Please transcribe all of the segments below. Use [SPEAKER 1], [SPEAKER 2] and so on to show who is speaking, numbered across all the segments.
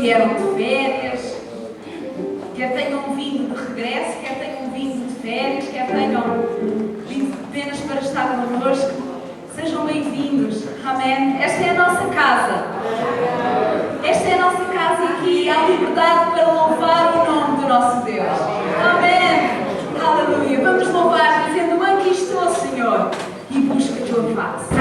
[SPEAKER 1] vieram de férias, quer tenham vindo de regresso, quer tenham vindo de férias, quer tenham vindo apenas para estar connosco, sejam bem-vindos. Amém. Esta é a nossa casa. Esta é a nossa casa e aqui há liberdade para louvar o nome do nosso Deus. Amém. Aleluia. Vamos louvar dizendo: aqui estou, Senhor, e busca a tua face.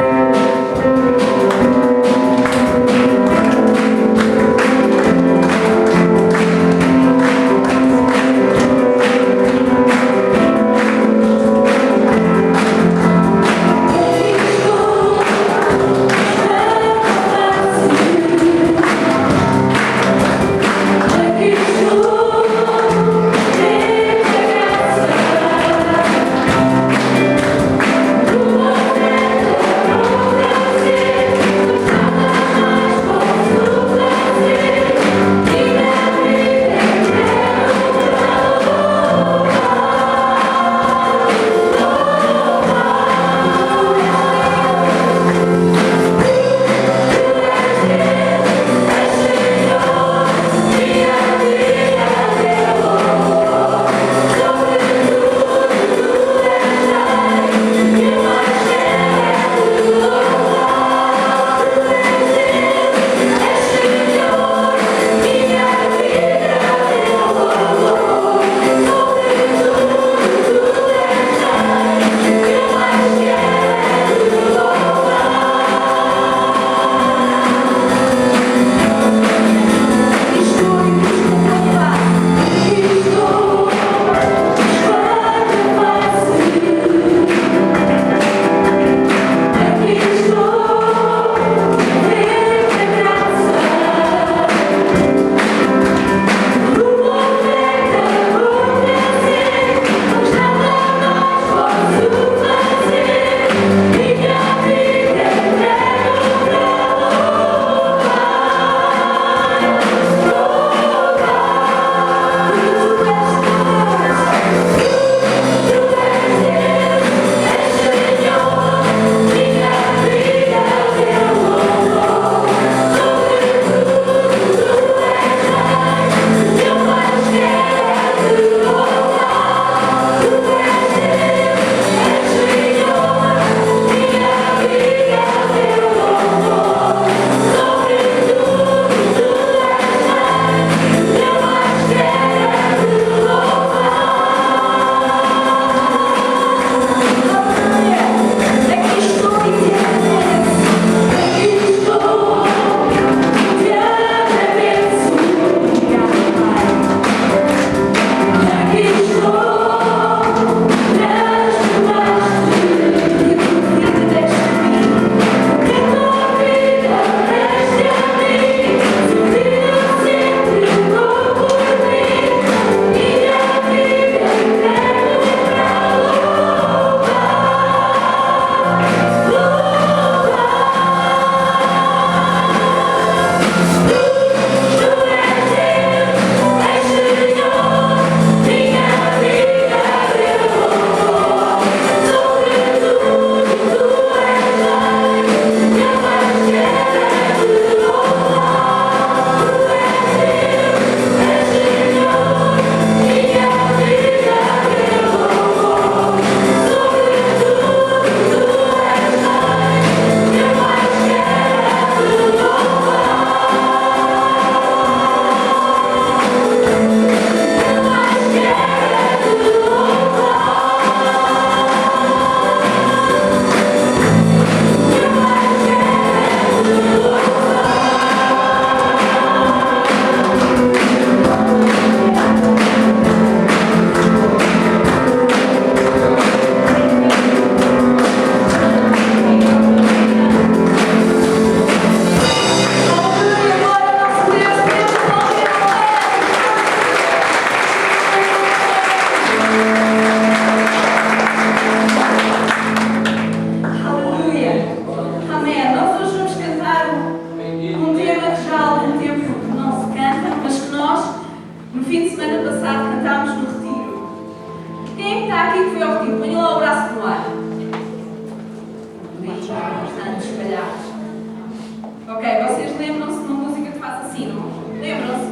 [SPEAKER 1] Ok, vocês lembram-se de uma música que faz assim, não? Lembram-se?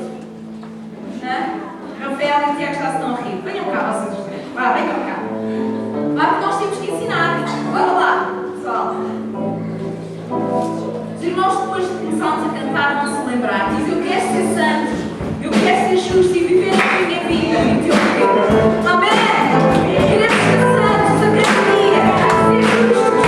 [SPEAKER 1] Os irmãos, depois de começarmos a cantar, vão se lembrar. Diz: eu quero ser santo, eu quero ser justo e viver a minha vida em teu reino. Amém! Queremos ser santos a cada dia, queremos ser justos.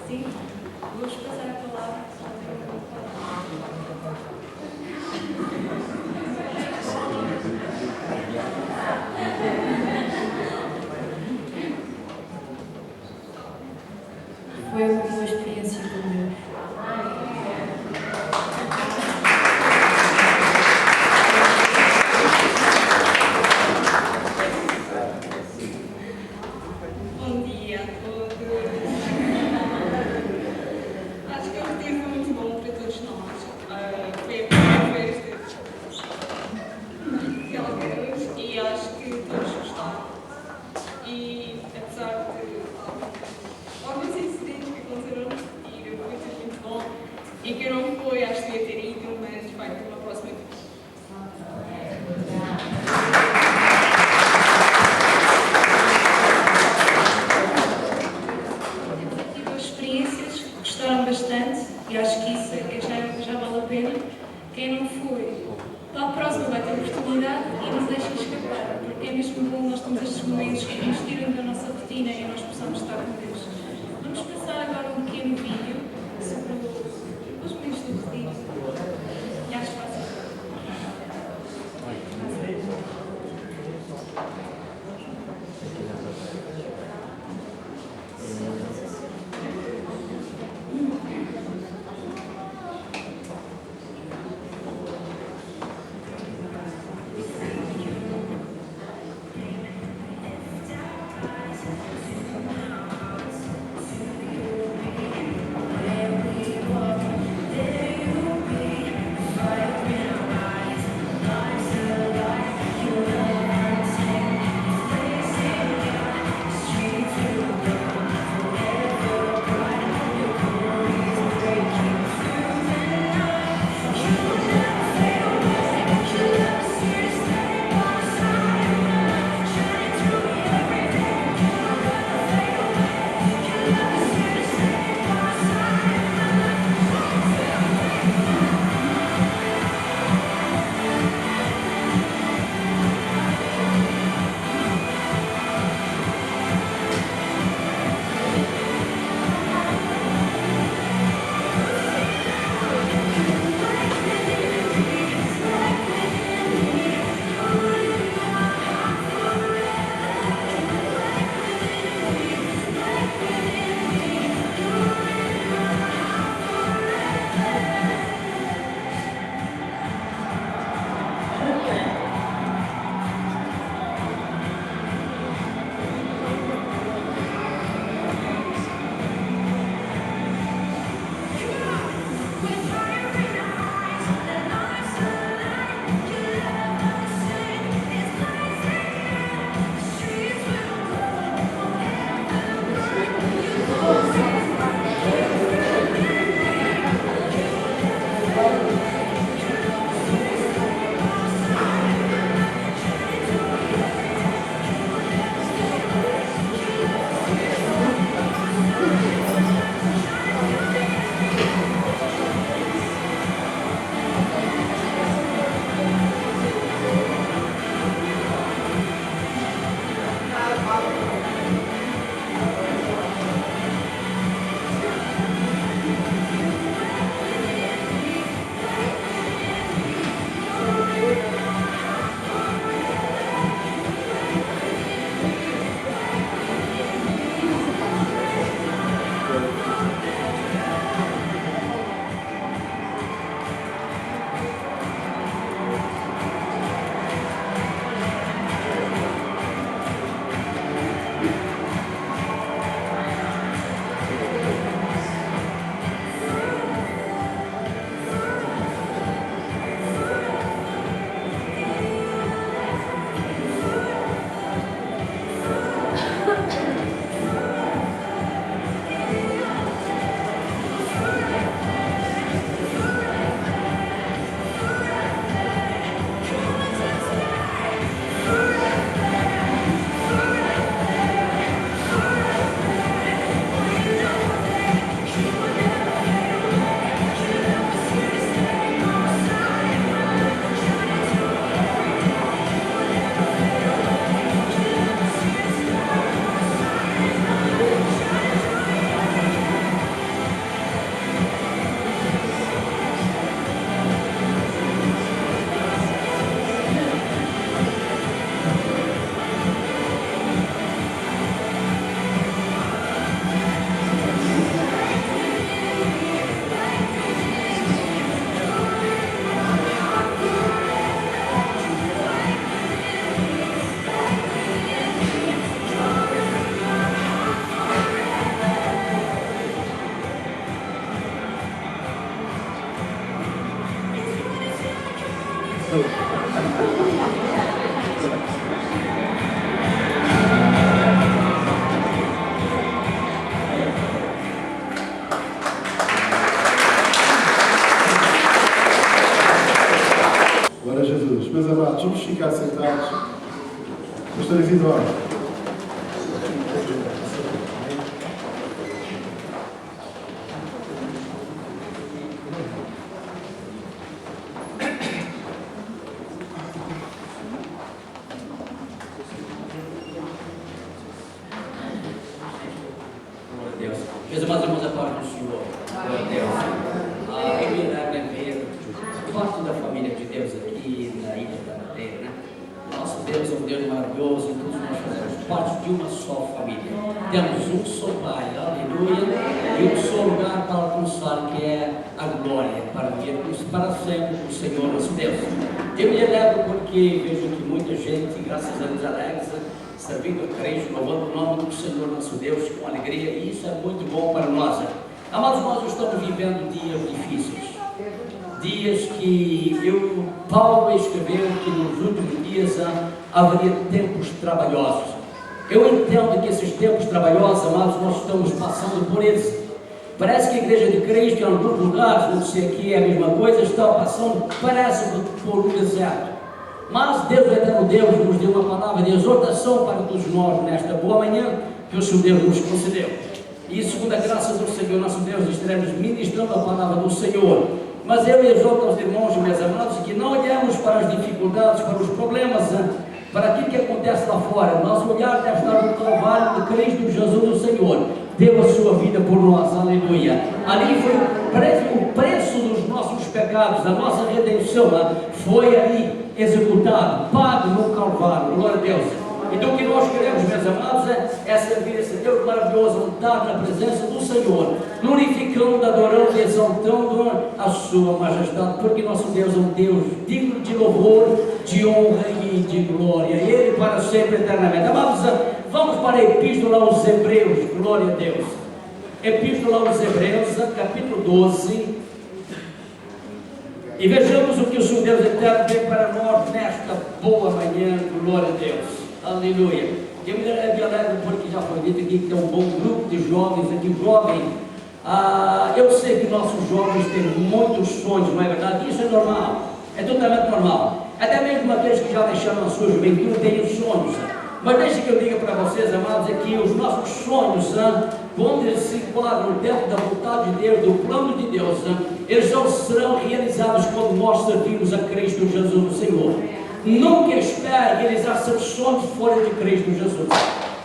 [SPEAKER 1] Sim, vou-vos passar a palavra, só tenho uma palavra. Foi uma boa experiência com Deus.
[SPEAKER 2] Bom dia a todos. Acho que é um dia muito bom para todos nós. Foi a primeira vez de alguns e acho que todos gostaram. E apesar de alguns incidentes que aconteceram no retiro, foi tudo muito bom. E que eu não fui, acho que devia ter ido, mas vai ter uma próxima vez.
[SPEAKER 1] Gostaram bastante e acho que isso já vale a pena. Quem não foi, para a próxima vai ter oportunidade e não deixem escapar, porque é mesmo bom nós temos estes momentos que nos tiram da nossa rotina e nós possamos estar com Deus. Vamos passar agora um pequeno vídeo sobre os momentos do retiro e acho fácil.
[SPEAKER 3] amados, vamos ficar sentados. Pastor Eduardo.
[SPEAKER 4] Meus amados irmãos, a paz do Senhor. Glória a Deus. A primeira ver parte da família de Deus aqui na Ilha da Madeira, né? Nosso Deus é um Deus maravilhoso, e todos nós fazemos parte de uma só família. Temos um só Pai, aleluia, e um só lugar para alcançar, que é a glória, para vermos para sempre o Senhor nosso Deus. Eu me alegro porque vejo que muita gente, graças a Deus, alegres, servindo a Cristo, louvando o nome do Senhor nosso Deus com alegria, e isso é muito bom para nós. Amados, nós estamos vivendo dias difíceis, dias que Paulo escreveu que nos últimos dias haveria tempos trabalhosos. Eu entendo que esses tempos trabalhosos, amados, nós estamos passando por eles. Parece que a igreja de Cristo, em alguns lugares, não sei aqui é a mesma coisa, está passando, parece, por um deserto. Mas Deus, eterno Deus, nos deu uma palavra de exortação para todos nós nesta boa manhã que o Senhor Deus nos concedeu. E segundo a graça do Senhor nosso Deus, estaremos ministrando a palavra do Senhor. Mas eu exorto aos irmãos, meus amados, que não olhemos para as dificuldades, para os problemas, para aquilo que acontece lá fora. Nosso olhar deve estar no Calvário de Cristo Jesus, o Senhor. Deu a sua vida por nós, aleluia. Ali foi o preço dos nossos pecados, a nossa redenção foi ali executado, pago no Calvário, glória a Deus. Então o que nós queremos, meus amados, é servir esse Deus maravilhoso, andar na presença do Senhor, glorificando, adorando e exaltando a sua majestade, porque nosso Deus é um Deus digno de louvor, de honra e de glória, e Ele para sempre, eternamente. Amados, vamos para a Epístola aos Hebreus, glória a Deus. Epístola aos Hebreus, capítulo 12, e vejamos o que o Senhor Deus eterno tem para nós nesta boa manhã, glória a Deus, aleluia. Eu me alegro porque já foi dito aqui que tem um bom grupo de jovens aqui, eu sei que nossos jovens têm muitos sonhos, não é verdade? Isso é normal, é totalmente normal. Até mesmo aqueles que já deixaram a sua juventude têm sonhos. Mas deixe que eu diga para vocês, amados, é que os nossos sonhos, quando eles se enquadram dentro da vontade de Deus, do plano de Deus, eles só serão realizados quando nós servimos a Cristo Jesus, o Senhor. Nunca espere realizar seus sonhos fora de Cristo Jesus.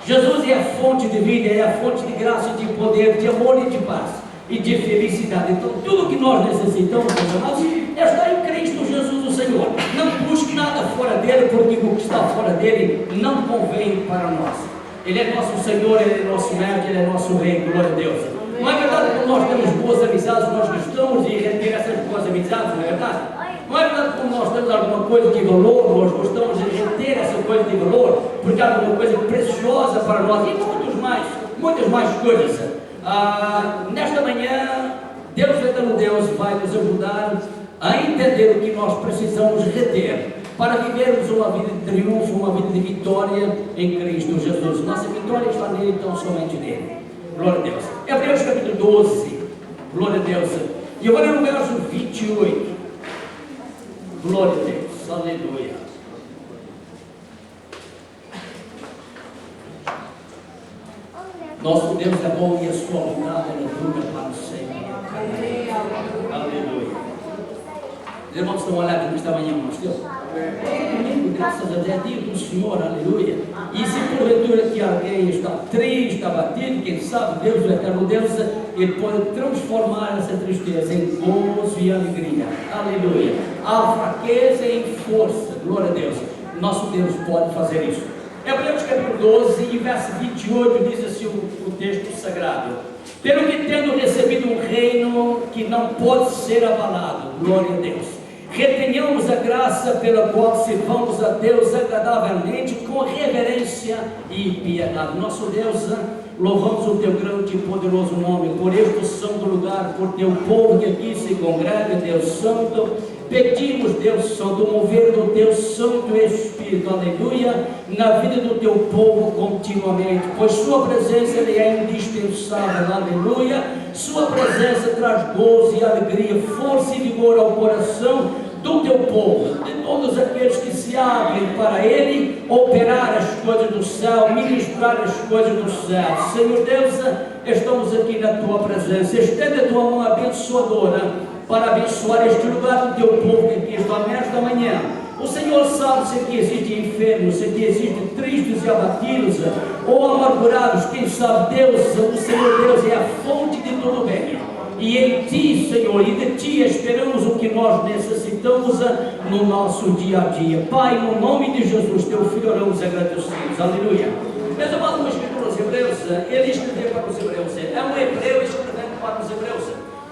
[SPEAKER 4] Jesus é a fonte de vida, é a fonte de graça, de poder, de amor e de paz e de felicidade. Então tudo que nós necessitamos, meus amados, é estar em Cristo Jesus, o Senhor. Não busque nada fora dele, porque o que está fora dele não convém para nós. Ele é nosso Senhor, Ele é nosso mestre, Ele é nosso Rei, glória a Deus. Não é verdade que nós temos boas amizades, nós gostamos de reter essas boas amizades, não é verdade? Não é verdade que nós temos alguma coisa de valor, nós gostamos de reter essa coisa de valor, porque é alguma coisa preciosa para nós, e muitas mais coisas. Nesta manhã, Deus, eterno Deus, vai nos ajudar a entender o que nós precisamos reter para vivermos uma vida de triunfo, uma vida de vitória em Cristo Jesus. Nossa vitória está nele, então somente nele. Glória a Deus. Hebreus capítulo 12, glória a Deus. E eu vou ler o verso 28. Glória a Deus, aleluia. Nosso Deus é bom e a sua bondade dura para sempre. Aleluia. Os irmãos estão olhando nesta manhã, irmãos Deus. Graças a Deus, é dia do Senhor, aleluia. E se porventura que alguém está triste, está batido, quem sabe, Deus, o eterno Deus, Ele pode transformar essa tristeza em gozo e alegria, aleluia. A fraqueza em força, glória a Deus. Nosso Deus pode fazer isso. Hebreus capítulo 12, e verso 28, diz assim o texto sagrado: pelo que tendo recebido um reino que não pode ser abalado, glória a Deus, retenhamos a graça pela qual sirvamos a Deus agradavelmente com reverência e piedade. Nosso Deus, louvamos o teu grande e poderoso nome por este santo lugar, por teu povo que aqui se congrega, Deus Santo. Pedimos, Deus Santo, o mover do teu Santo Espírito, aleluia, na vida do teu povo continuamente, pois sua presença ele é indispensável, aleluia. Sua presença traz gozo e alegria, força e vigor ao coração do teu povo, de todos aqueles que se abrem para Ele operar as coisas do céu, ministrar as coisas do céu. Senhor Deus, estamos aqui na tua presença. Estende a tua mão abençoadora para abençoar este lugar do teu povo que aqui está nesta manhã. O Senhor sabe se aqui existem enfermos, se aqui existem tristes e abatidos ou amargurados. Quem sabe, Deus, o Senhor Deus é a fonte de todo bem. E em Ti, Senhor, e de Ti esperamos o que nós necessitamos no nosso dia a dia. Pai, no nome de Jesus, Teu Filho, oramos agradecidos. Aleluia. Meus amados, no escritor aos Hebreus, ele escreveu para os Hebreus. É um hebreu escrevendo para os Hebreus.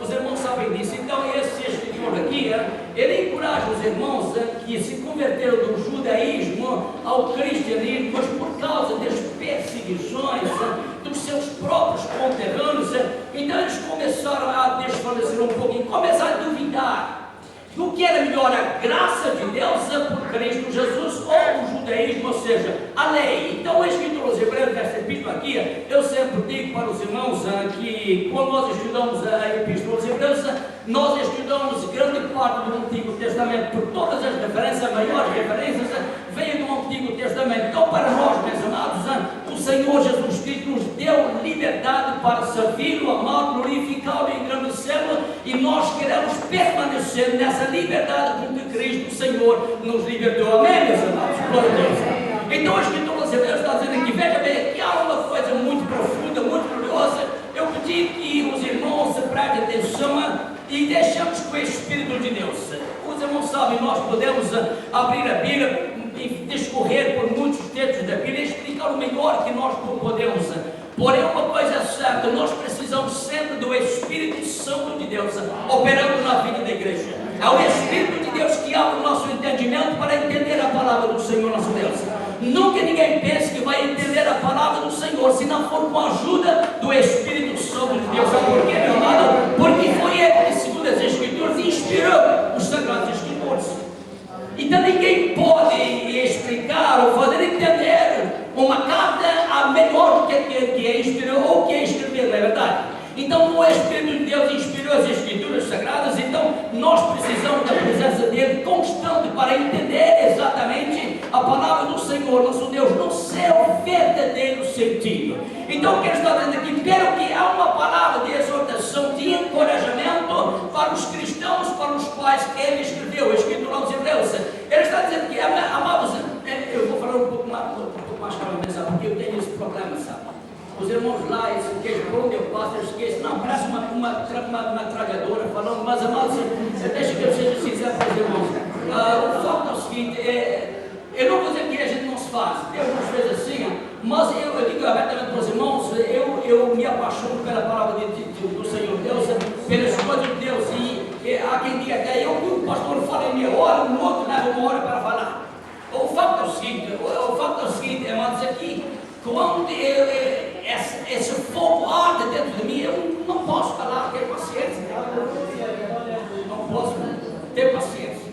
[SPEAKER 4] Os irmãos sabem disso. Então esse escritor aqui, ele encoraja os irmãos que se converteram do judaísmo ao cristianismo, mas por causa das perseguições dos seus próprios conterrâneos, então eles começaram a desfalecer um pouquinho, começaram a duvidar do que era melhor, a graça de Deus por Cristo Jesus ou o judaísmo, ou seja, a lei. Então o escritor aos Hebreus, dessa epístola aqui, eu sempre digo para os irmãos que quando nós estudamos a epístola aos Hebreus, nós estudamos grande parte do Antigo Testamento, por todas as referências, as maiores referências vêm do Antigo Testamento. Então para nós, meus amados, o Senhor Jesus Cristo nos deu liberdade para servi-lo, amá-lo, glorificá-lo e engrandecê-lo, e nós queremos permanecer nessa liberdade com que Cristo, o Senhor, nos libertou. Amém, meus amados? Glória a Deus. Então o escritor aos Hebreus está dizendo aqui, veja bem, que há uma coisa muito profunda, muito curiosa. Eu pedi que os irmãos prestem atenção e deixamos com o Espírito de Deus. Os irmãos sabem, nós podemos abrir a Bíblia e discorrer por muitos textos da Bíblia e explicar o melhor que nós podemos. Porém, uma coisa é certa, nós precisamos sempre do Espírito Santo de Deus operando na vida da igreja. É o Espírito de Deus que abre o nosso entendimento para entender a palavra do Senhor nosso Deus. Nunca ninguém pense que vai entender a palavra do Senhor se não for com a ajuda do Espírito Santo de Deus. Sabe por quê, meu amado? Porque foi Ele que, segundo as Escrituras, inspirou os Sagrados Escritores. Então ninguém pode explicar ou fazer entender uma carta a melhor do que inspirou ou que escreveu, não é verdade? Então o Espírito de Deus inspirou as Escrituras Sagradas, então nós precisamos da presença dele constante para entender exatamente a palavra do Senhor, nosso Deus, no seu verdadeiro sentido. Então o que ele está dizendo aqui, pelo que há uma palavra de exortação, de encorajamento para os cristãos para os quais ele escreveu, o Escritor aos Hebreus. Ele está dizendo que, amados, eu vou falar um pouco mais calmamente, sabe, porque eu tenho esse problema, sabe? Os irmãos lá, por onde eu passo, eu esqueço, não, parece uma tralhadora falando, mas amados, deixa que eu seja sincero para os irmãos. O fato é o seguinte, eu não vou dizer que a gente não se faz, Deus nos fez assim, mas eu digo abertamente para os irmãos, eu me apaixono pela palavra do Senhor Deus, pelas coisas de Deus, e há quem diga até eu que o pastor fala em meia hora, o outro leva uma hora para falar. O fato é o seguinte, amados, aqui, quando esse fogo arde dentro de mim, eu não posso falar, ter paciência. Não posso ter paciência.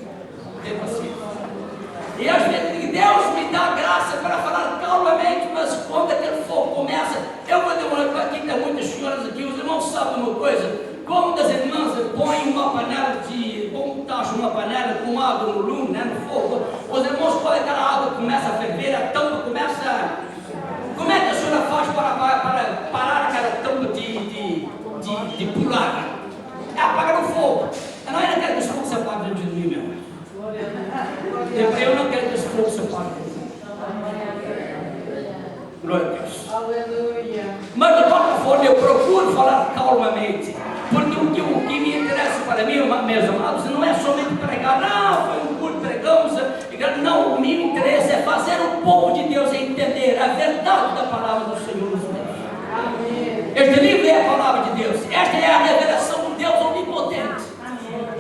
[SPEAKER 4] E às vezes Deus me dá graça para falar calmamente, mas quando aquele fogo começa, eu vou demorar para aqui, tem muitas senhoras aqui, os irmãos sabem uma coisa, quando as irmãs põem uma panela uma panela com água no lume, né, no fogo, os irmãos, quando aquela água começa a ferver, a tampa começa. Como é que a senhora faz para parar aquela tampa de pular? É apagar o fogo. Eu não quero que esse fogo se apague dentro de mim, meu irmão. Eu não quero que esse fogo se apague dentro de mim. Glória a Deus.
[SPEAKER 5] Aleluia.
[SPEAKER 4] Mas de qualquer forma eu procuro falar calmamente. Porque o que me interessa para mim, meus amados, não é somente pregar, não, foi um culto, pregamos, não, o meu interesse é fazer o povo de Deus entender a verdade da palavra do Senhor nos Deus. Este livro é a palavra de Deus, esta é a revelação do Deus onipotente.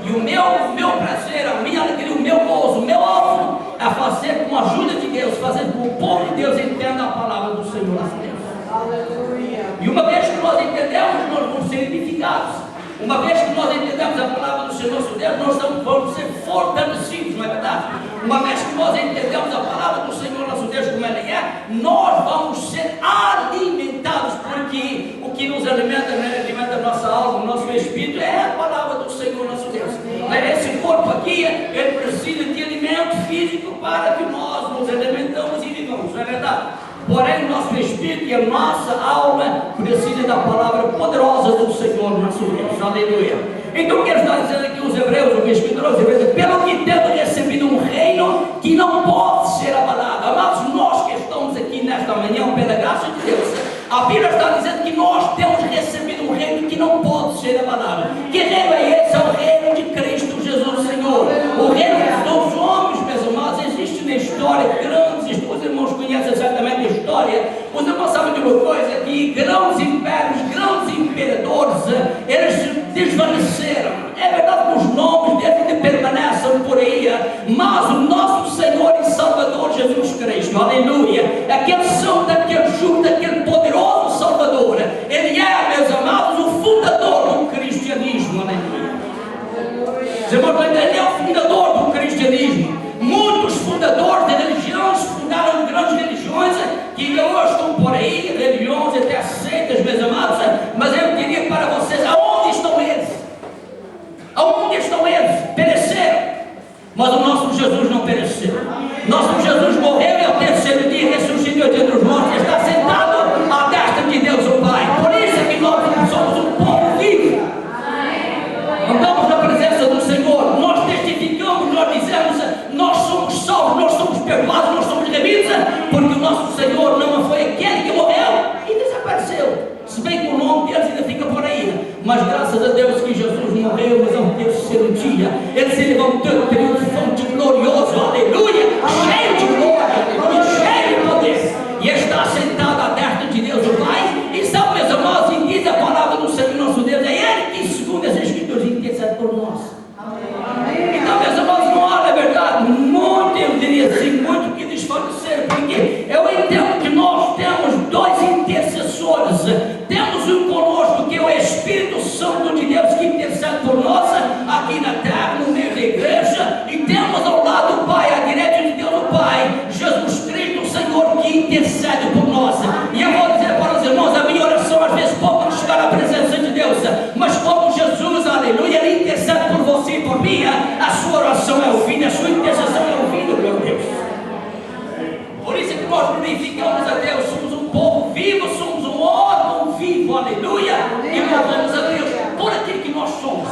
[SPEAKER 4] E o meu prazer, a minha alegria, o meu gozo, o meu alvo é fazer com a ajuda de Deus, fazer com que o povo de Deus entenda a palavra do Senhor nosso Deus.
[SPEAKER 5] Aleluia.
[SPEAKER 4] E uma vez que nós entendemos, nós vamos ser edificados. Uma vez que nós entendemos a palavra do Senhor nosso Deus, nós vamos ser fortalecidos, não é verdade? Uma vez que nós entendemos a palavra do Senhor nosso Deus como ela é, nós vamos ser alimentados, porque o que nos alimenta, né, alimenta a nossa alma, o nosso espírito, é a palavra do Senhor nosso Deus. Esse corpo aqui, ele precisa de alimento físico para que nós nos alimentamos e vivamos, não é verdade? Porém, o nosso espírito e a nossa alma precisam da palavra poderosa do Senhor nosso Deus. Aleluia. Então, o que está dizendo aqui os hebreus, o escritor aos hebreus, pelo que temos recebido um reino que não pode ser abalado. Amados, nós que estamos aqui nesta manhã, pela graça de Deus, a Bíblia está dizendo que nós temos recebido um reino que não pode ser abalado. Que reino é esse? É o reino de Cristo Jesus, Senhor. O reino dos homens, meus amados, existe na história grandes, os irmãos conhecem certamente a história. Os irmãos sabem de uma coisa, que grandes impérios, grandes imperadores, eles se desvaneceram. É verdade que os nomes deles permanecem por aí, mas o nosso Senhor e Salvador Jesus Cristo, aleluia, aquele santo, aquele justo, aquele poderoso Salvador, ele é, meus amados, o fundador do cristianismo, aleluia. Os irmãos, ele é o fundador do cristianismo. Muitos fundadores de religiões fundaram grandes religiões que hoje estão por aí, religiões até seitas, meus amados, mas eu diria para vocês, aonde estão eles? Aonde estão eles? Pereceram. Mas o nosso Jesus não pereceu. Nosso Jesus morreu e ao terceiro dia ressuscitou dentre os mortos e está sentado à destra de Deus o Pai. Por isso é que nós somos um povo vivo. Andamos na presença do Senhor, nós testificamos, nós dizemos, nós somos salvos, nós somos perdoados, nós somos remidos, porque o nosso Senhor não foi aquele que morreu e desapareceu. Se bem que o nome deles ainda fica por aí, mas graças a Deus que Jesus morreu, mas ao terceiro dia ele se levantou triunfante, glorioso, aleluia, cheio de glória, aleluia, cheio de poder, e está sentado à destra de Deus o Pai. E sabe, meus amados, e diz a palavra do Senhor nosso Deus, é Ele que segundo as Escrituras intercede por nós. Então, meus amados, não há, na verdade, muito, eu diria assim, muito que desfalecer, porque eu entendo que nós temos dois intercessores. Temos um conosco que é o Espírito Santo de Deus que intercede por nós aqui na terra, no meio da igreja, e temos ao lado o Pai, à direita de Deus o Pai, Jesus Cristo, o Senhor, que intercede por nós. E eu vou dizer para os irmãos, a minha oração às vezes pode chegar à presença de Deus, mas como Jesus, aleluia, ele intercede por você e por mim, a sua oração é ouvida, a sua intercessão é ouvida, meu Deus. Por isso é que nós glorificamos a Deus, somos um povo vivo, somos um órgão vivo, aleluia, e louvamos a Deus por aquilo que nós somos.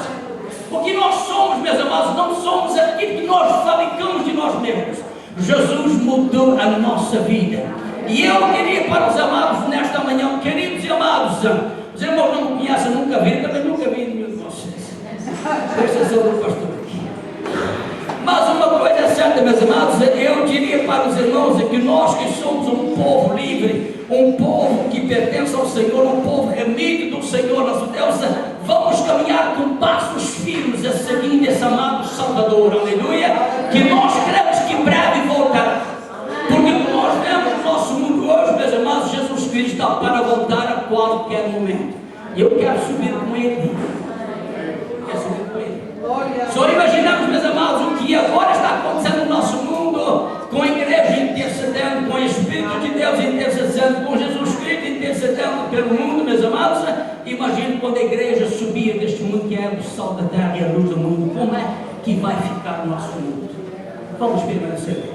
[SPEAKER 4] O que nós somos, meus amados, não somos aquilo que nós fabricamos de nós mesmos. Jesus mudou a nossa vida. E eu queria para os amados nesta manhã, queridos e amados, os irmãos não me conhecem, nunca viram, também nunca vi nenhum de vocês, com exceção do pastor aqui. Mas uma coisa é certa, meus amados, eu diria para os irmãos que nós que somos um povo livre, um povo que pertence ao Senhor, um povo remido do Senhor nosso Deus, vamos caminhar com passos firmes a seguir esse amado Salvador, aleluia, que nós cremos que breve voltará, porque nós vemos no nosso mundo hoje, meus amados, Jesus Cristo está para voltar a qualquer momento, e eu quero subir com Ele, quero subir com Ele. Só imaginamos, meus amados, o que agora está acontecendo no nosso mundo, com a igreja intercedendo, com o Espírito de Deus intercedendo, com Jesus Cristo intercedendo pelo mundo, meus amados. Imagine quando a igreja subir deste mundo, que é o sal da terra e a luz do mundo, como é que vai ficar o nosso mundo? Vamos permanecer.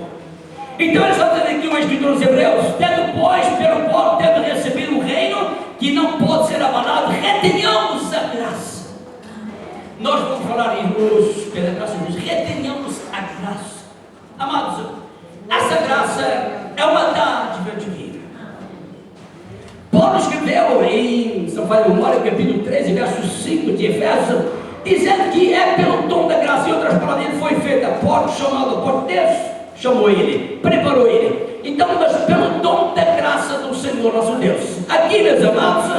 [SPEAKER 4] Então ele está dizendo aqui o escritor dos Hebreus, tendo pois, pelo qual tendo recebido um reino que não pode ser abalado, retenhamos a graça. Nós vamos falar em hoje, pela graça de Deus, retenhamos a graça. Amados, essa graça é uma dádiva divina. Paulo escreveu em São Paulo Memória, capítulo 13, verso 5 de Efésios, dizendo que é pelo dom da graça, em outras palavras, ele foi feito a porta, chamado a porta, Deus chamou ele, preparou ele. Então, mas pelo dom da graça do Senhor nosso Deus. Aqui, meus amados,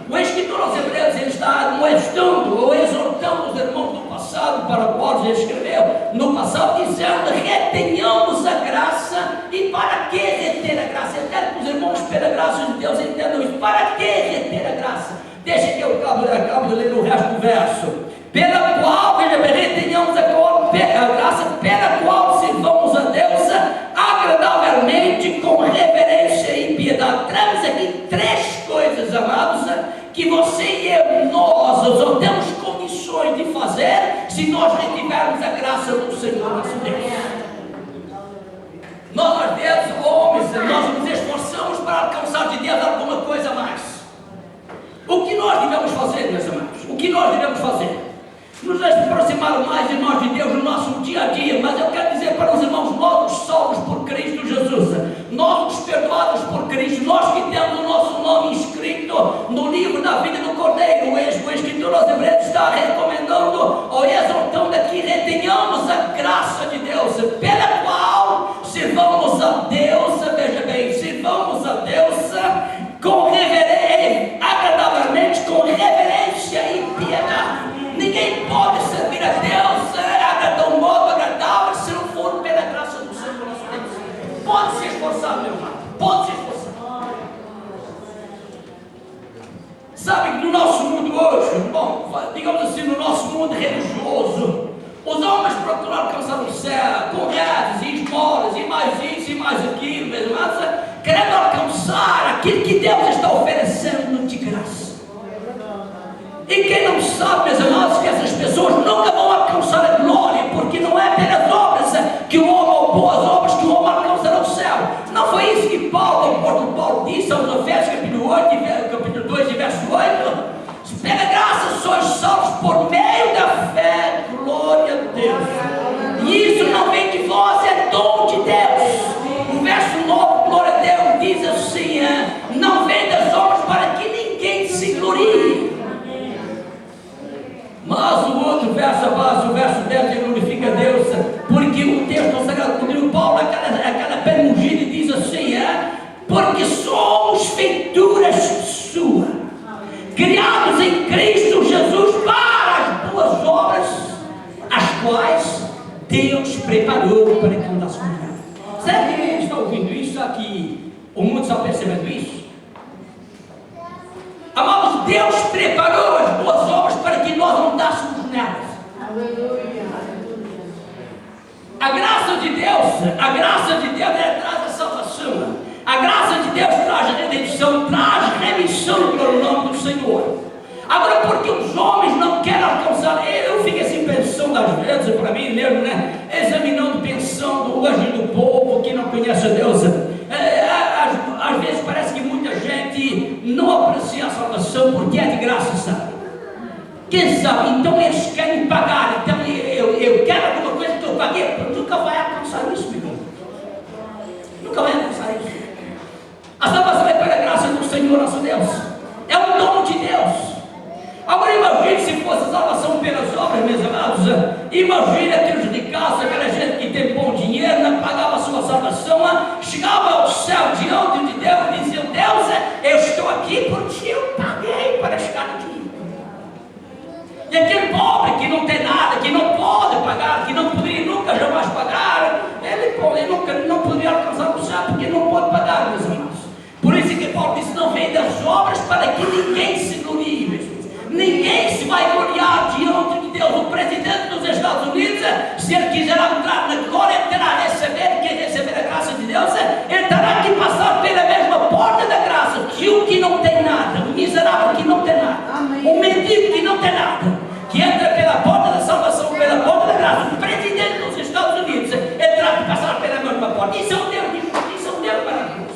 [SPEAKER 4] o escritor aos Hebreus, ele está mostrando ou exortando os irmãos do passado, para qual ele escreveu no passado, dizendo: retenhamos a graça. E para que reter a graça? Eu quero que os irmãos, pela graça de Deus, entendam isso. Para que reter a graça? Deixa que eu acabo de ler o resto do verso. Pela qual, veja bem, retenhamos a graça, pela qual sirvamos a Deus agradavelmente, com reverência e piedade. Traz aqui três coisas, amados, que você e eu, nós temos condições de fazer, se nós retivermos a graça do Senhor nosso Deus. que nós devemos fazer? Nos aproximar mais, irmãos, de Deus no nosso dia a dia. Mas eu quero dizer para os irmãos, nós os salvos por Cristo Jesus, nós os perdoados por Cristo, nós que temos o nosso nome inscrito no livro da vida do Cordeiro, o escritor aos Hebreus está recomendando ou exortando que retenhamos a graça de Deus, pela qual sirvamos a Deus, veja bem, sirvamos a Deus com reverência, agradavelmente, com reverência e piedade. Ninguém pode servir a Deus de um modo agradável se não for pela graça do Senhor nosso Deus. Pode se esforçar, meu irmão, pode se esforçar. Sabe que no nosso mundo hoje, bom, digamos assim, no nosso mundo religioso, os homens procuram alcançar o céu com redes e esmolas, e mais isso e mais aquilo, meus irmãos, querendo alcançar aquilo que Deus está oferecendo de graça. E quem não sabe, meus irmãos, que essas pessoas nunca vão alcançar a glória, porque não é pelas obras que o homem, ou boas obras, que o homem alcançará o céu. Não foi isso que o apóstolo Paulo disse aos Efésios, capítulo 2, verso 8. Pela graça sois salvos por meio da fé, glória a Deus. E isso não vem de vós, é dom de Deus. O verso 9, glória a Deus, diz assim: não vem das obras para que ninguém se glorie. Mas o outro verso abaixo, o verso 10, ele glorifica a Deus, porque o texto sagrado, quando Paulo, aquela penugida, diz assim: porque somos feituras suas, criados em Cristo Jesus para as boas obras, as quais Deus preparou para que andássemos nela. Será que ele está ouvindo isso? Será que o mundo está percebendo isso? Amados, Deus preparou as boas obras para que nós andássemos nelas.
[SPEAKER 5] Aleluia.
[SPEAKER 4] A graça de Deus, ela traz a salvação. A graça de Deus traz a redenção, traz remissão pelo nome do Senhor. Agora, porque os homens não querem alcançar, eu fico assim pensando às vezes, para mim mesmo, né? Examinando, pensando o agir do povo que não conhece a Deus. Às vezes parece que muita gente não aprecia a salvação porque é de graça, sabe? Quem sabe? Então eles querem pagar. Então eu quero alguma coisa que eu paguei. Nunca vai alcançar isso, meu irmão. Nunca vai alcançar isso. A salvação é pela graça do Senhor nosso Deus. É um dom de Deus. Agora imagine se fosse salvação pelas obras, meus amados. Imagine aqueles de casa, aquela gente que tem bom dinheiro, não pagava a sua salvação, chegava ao céu diante de Deus e dizia: Deus, eu estou aqui porque eu paguei para chegar aqui. E aquele pobre que não tem nada, que não pode pagar, que não poderia nunca jamais pagar, ele nunca não poderia alcançar o céu porque não pode pagar, meus irmãos. Por isso que Paulo disse: não vem das obras para que ninguém se glorie, meus irmãos. Ninguém se vai gloriar diante de Deus. O presidente dos Estados Unidos, se ele quiser entrar na glória, terá receber a graça de Deus, ele terá que passar pela mesma porta da graça que o que não tem nada, o miserável que não tem nada, o mendigo que não tem nada, que entra pela porta da salvação, pela porta da graça. O presidente dos Estados Unidos, ele terá que passar pela mesma porta. Isso é um Deus maravilhoso.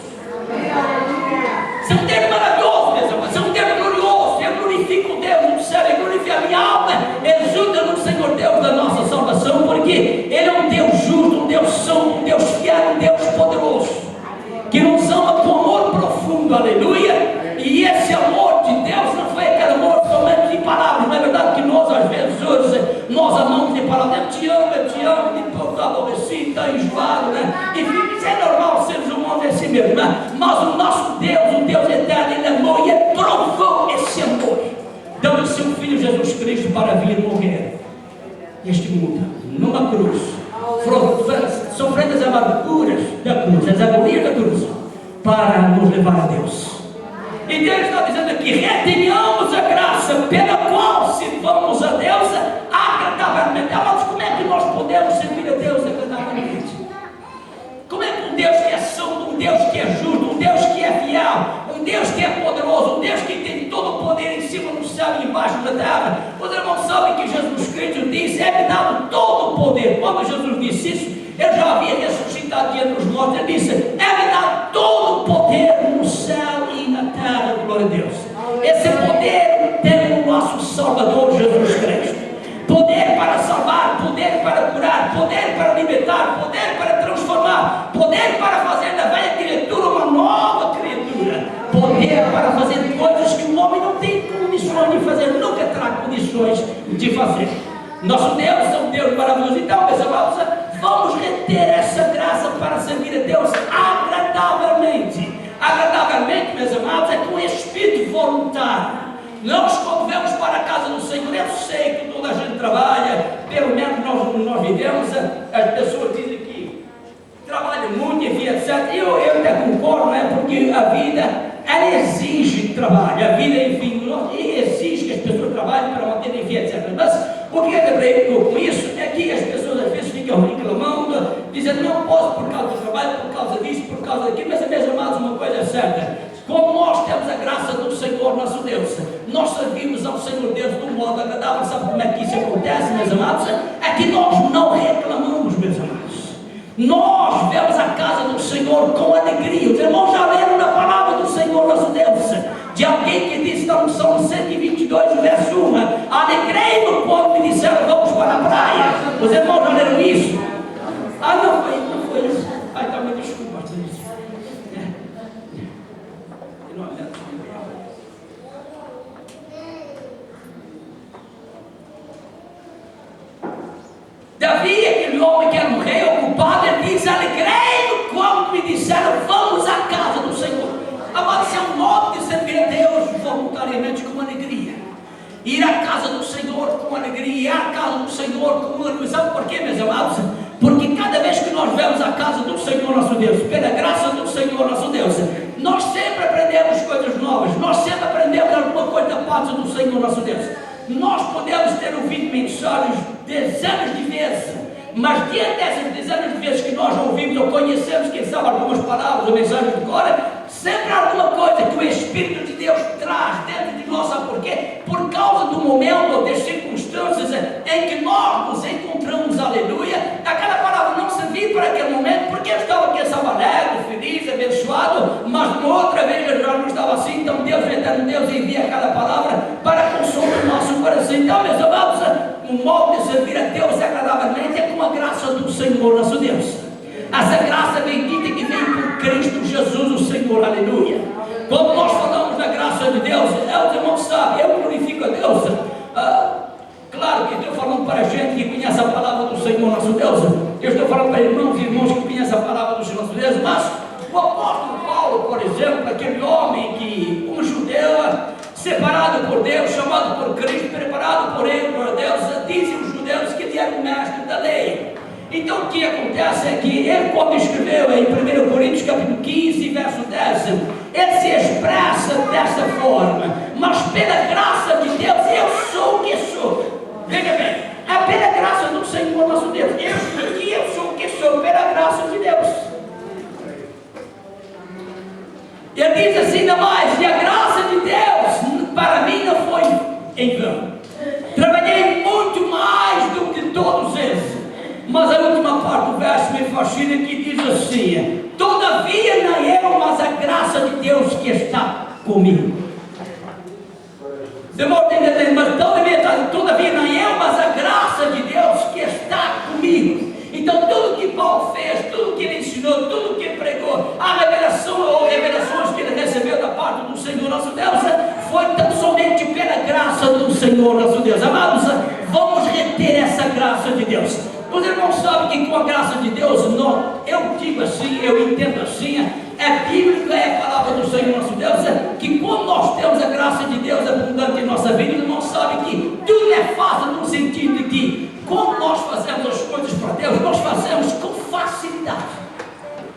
[SPEAKER 4] Isso é um Deus maravilhoso, meus irmãos. Isso é um Deus glorioso. Eu glorifico o Deus do céu, eu glorifico a minha alma, exulta no Senhor Deus da nossa salvação, porque Ele é um Deus justo, um Deus santo, um Deus fiel, um Deus poderoso, que nos ama com amor profundo, aleluia. E esse amor de Deus não foi aquele amor somente de palavras. Não é verdade que nós, às vezes, hoje, nós amamos de palavras: eu te amo, de todo está aborrecido, está enjoado, né? Enfim, isso é normal, seres humanos é assim mesmo, né? Mas o nosso Deus, o Deus eterno, Ele amou e Ele provou esse amor, dando o seu Filho Jesus Cristo para vir morrer neste mundo, numa cruz, sofrendo as amarguras da cruz, as agonias da cruz, para nos levar a Deus. E Deus está dizendo aqui: retenhamos a graça pela qual sirvamos a Deus agradavelmente. Mas como é que nós podemos servir a Deus agradavelmente? Como é que um Deus que é santo, um Deus que é justo, um Deus que é fiel, um Deus que é poderoso, um Deus que tem todo o poder em cima no céu e embaixo da terra? Os irmãos sabem que Jesus Cristo disse: é-me dado todo o poder. Quando Jesus disse isso, Ele já havia ressuscitado diante dos mortos. Ele disse: é-me dado todo o poder no céu e na terra. Glória a Deus. Esse poder tem o nosso Salvador, condições de fazer. Nosso Deus é um Deus maravilhoso. Então, meus amados, vamos reter essa graça para servir a Deus agradavelmente. Agradavelmente, meus amados, é com espírito voluntário. Nós, quando vamos para a casa do Senhor, eu sei que toda a gente trabalha, pelo menos nós vivemos, as pessoas dizem que trabalham muito, enfim, etc. Eu até concordo, não é? Porque a vida, ela exige trabalho, a vida, enfim, exige que as pessoas trabalhem para manter, enfim, etc. Mas o que é com isso é que as pessoas às vezes ficam reclamando, dizendo não posso por causa do trabalho, por causa disso, por causa daquilo. Mas, meus amados, uma coisa é certa: como nós temos a graça do Senhor nosso Deus, nós servimos ao Senhor Deus de um modo agradável. Sabe como é que isso acontece, meus amados? É que nós não reclamamos, meus amados. Nós vemos a casa do Senhor com alegria. Os irmãos já leram na palavra do Senhor nosso Deus, de alguém que disse na Salmo 122, verso 1: alegrei-me quando me disseram vamos para a praia. Os irmãos já leram isso? Não foi isso. Tá, me desculpa. Davi, aquele homem que era um rei ocupado, ele diz: alegrei-me quando me disseram vamos à casa do Senhor. Agora, isso é um modo de servir a Deus voluntariamente, com alegria. Ir à casa do Senhor com alegria, ir à casa do Senhor com alegria. Sabe por quê, meus amados? Porque cada vez que nós vemos a casa do Senhor nosso Deus, pela graça do Senhor nosso Deus, nós sempre aprendemos coisas novas, nós sempre aprendemos alguma coisa da parte do Senhor nosso Deus. Nós podemos ter ouvido mensagens dezenas de vezes, mas diante dessas dezenas de vezes que nós ouvimos ou conhecemos, quem sabe, algumas palavras ou mensagens de cor, sempre há alguma coisa que o Espírito de Deus traz dentro de nós. Sabe por quê? Por causa do momento ou das circunstâncias em que nós nos encontramos, aleluia. Aquela palavra não servia para aquele momento, porque eu estava aqui, estava alegre, feliz, abençoado, mas uma outra vez eu já não estava assim. Então Deus, eterno Deus, envia aquela palavra para consolo o nosso coração. Então, meus amados, o modo de servir a Deus agradavelmente é com a graça do Senhor nosso Deus. Essa graça bendita que vem por Cristo Jesus, o Senhor, aleluia. Quando nós falamos da graça de Deus, os irmãos sabem, eu glorifico a Deus. Claro que estou falando para a gente que conhece a palavra do Senhor nosso Deus. Eu estou falando para irmãos e irmãos que conhecem a palavra do Senhor nosso Deus. Mas o apóstolo Paulo, por exemplo, aquele homem que, um judeu, separado por Deus, chamado por Cristo, preparado por ele, por Deus, dizem os judeus que ele era o mestre da lei. Então o que acontece é que ele, quando escreveu em 1 Coríntios capítulo 15, verso 10, ele se expressa dessa forma: mas pela graça de Deus eu sou o que sou. Veja bem, é pela graça do Senhor nosso Deus. Eu sou o que sou pela graça de Deus. Ele diz assim, ainda mais: e a graça de Deus para mim não foi em vão. Trabalhei muito mais do que todos eles. Mas a última parte do verso me fascina, que diz assim: todavia não eu, mas a graça de Deus que está comigo. Demora a entender, mas todavia não eu, mas a graça de Deus que está comigo. Então tudo que Paulo fez, tudo que ele ensinou, tudo que ele pregou, a revelação ou revelações que ele recebeu da parte do Senhor nosso Deus, foi tão somente pela graça do Senhor nosso Deus. Amados, vamos reter essa graça de Deus. Os irmãos sabem que com a graça de Deus, eu digo assim, eu entendo assim, é bíblico, é a palavra do Senhor nosso Deus, que quando nós temos a graça de Deus abundante em nossa vida, os irmãos sabem que tudo é fácil, no sentido de que, quando nós fazemos as coisas para Deus, nós fazemos com facilidade.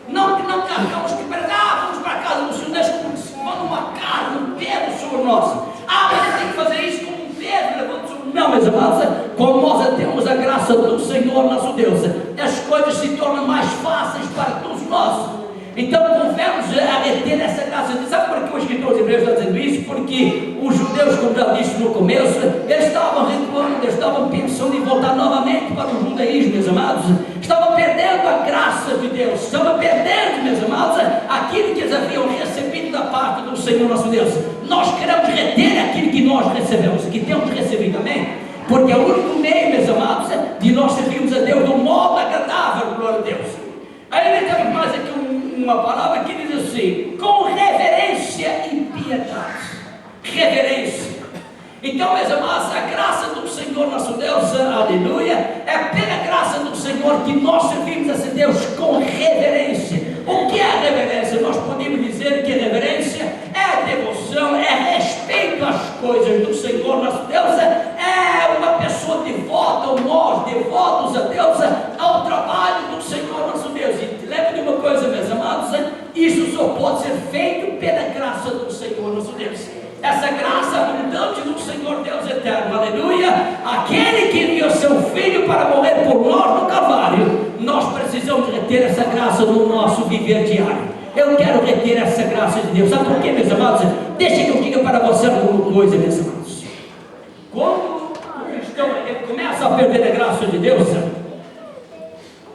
[SPEAKER 4] Não carregamos que vamos para a casa do Senhor, deixa como uma carga, um peso sobre nós. Mas tem que fazer isso com um peso, levando sobre. Não, meus amados, como nós temos a graça do Senhor nosso Deus, as coisas se tornam mais fáceis para todos nós. Então convemos a reter essa graça. Sabe por que o escritor de Hebreus está dizendo isso? Porque os judeus, como já disse no começo, eles estavam recuando, eles estavam pensando em voltar novamente para o judaísmo, meus amados. Estavam perdendo a graça de Deus, estavam perdendo, meus amados, aquilo que eles haviam recebido da parte do Senhor nosso Deus. Nós queremos reter aquilo que nós recebemos, que temos recebido, amém? Porque é o único meio, meus amados, de nós servirmos a Deus de um modo agradável, glória a Deus. Aí ele tem mais aqui uma palavra que diz assim: com reverência e piedade. Reverência. Então, meus amados, a graça do que nós servimos a esse Deus com reverência. O que é reverência? Nós podemos dizer que reverência é devoção, é respeito às coisas do Senhor nosso Deus, é uma pessoa devota, ou nós devotos a Deus, ao trabalho do Senhor nosso Deus. E lembre de uma coisa, meus amados, isso só pode ser feito pela graça do Senhor nosso Deus. Essa graça abundante do Senhor Deus eterno, aleluia. Aquele que enviou seu Filho para morrer por nós no Calvário. Nós precisamos reter essa graça no nosso viver diário. Eu quero reter essa graça de Deus. Sabe por quê, meus amados? Deixa que eu diga para você alguma coisa, meus amados. Quando o cristão começa a perder a graça de Deus,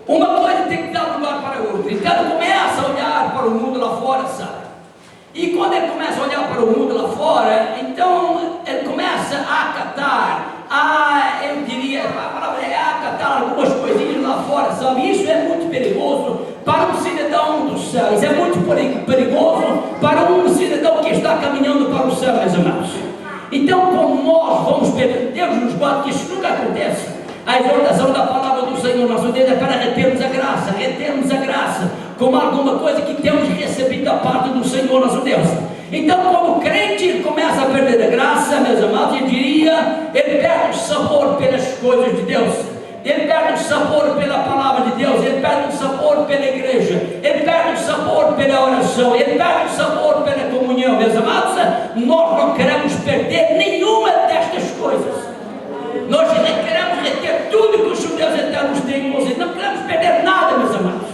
[SPEAKER 4] uma coisa tem que dar lugar para a outra. Então ele começa a olhar para o mundo lá fora, sabe? E quando ele começa a olhar para o mundo lá fora, então ele começa a acatar, eu diria, a palavra é acatar algumas coisinhas lá fora, sabe? Isso é muito perigoso para um cidadão dos céus, é muito perigoso para um cidadão que está caminhando para o céu, meus amados. Então, como nós vamos perder, Deus nos guarde que isso nunca aconteça. A exortação da palavra do Senhor nosso Deus é para retermos a graça, como alguma coisa que temos recebido da parte do Senhor nosso Deus. Então, como o crente começa a perder a graça, meus amados, eu diria, ele perde o sabor pelas coisas de Deus, ele perde o sabor pela palavra de Deus, ele perde o sabor pela igreja, ele perde o sabor pela oração, ele perde o sabor pela comunhão, meus amados. Nós não queremos perder nenhuma destas coisas. Nós queremos reter tudo que os Deus eternos têm em nós. Não queremos perder nada, meus amados.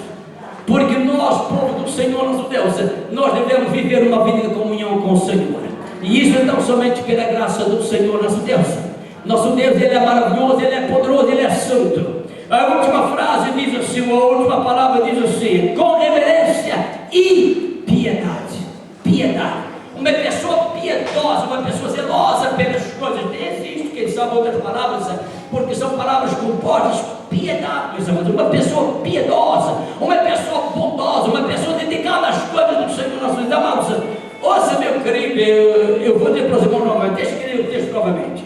[SPEAKER 4] Porque nós, povo do Senhor nosso Deus, nós devemos viver uma vida de comunhão com o Senhor. E isso então somente pela graça do Senhor nosso Deus. Nosso Deus, Ele é maravilhoso, Ele é poderoso, Ele é santo. A última frase diz assim, a última palavra diz assim: com reverência e piedade. Piedade. Uma pessoa piedosa, uma pessoa zelosa pelas coisas. Existe, quem sabe outras palavras, porque são palavras compostas. Piedade, meus amados. Uma pessoa piedosa, uma pessoa bondosa, uma pessoa dedicada às coisas do Senhor nosso Deus. Amados, ouça, meu querido, eu vou dizer para os irmãos novamente, deixa eu ler o texto novamente.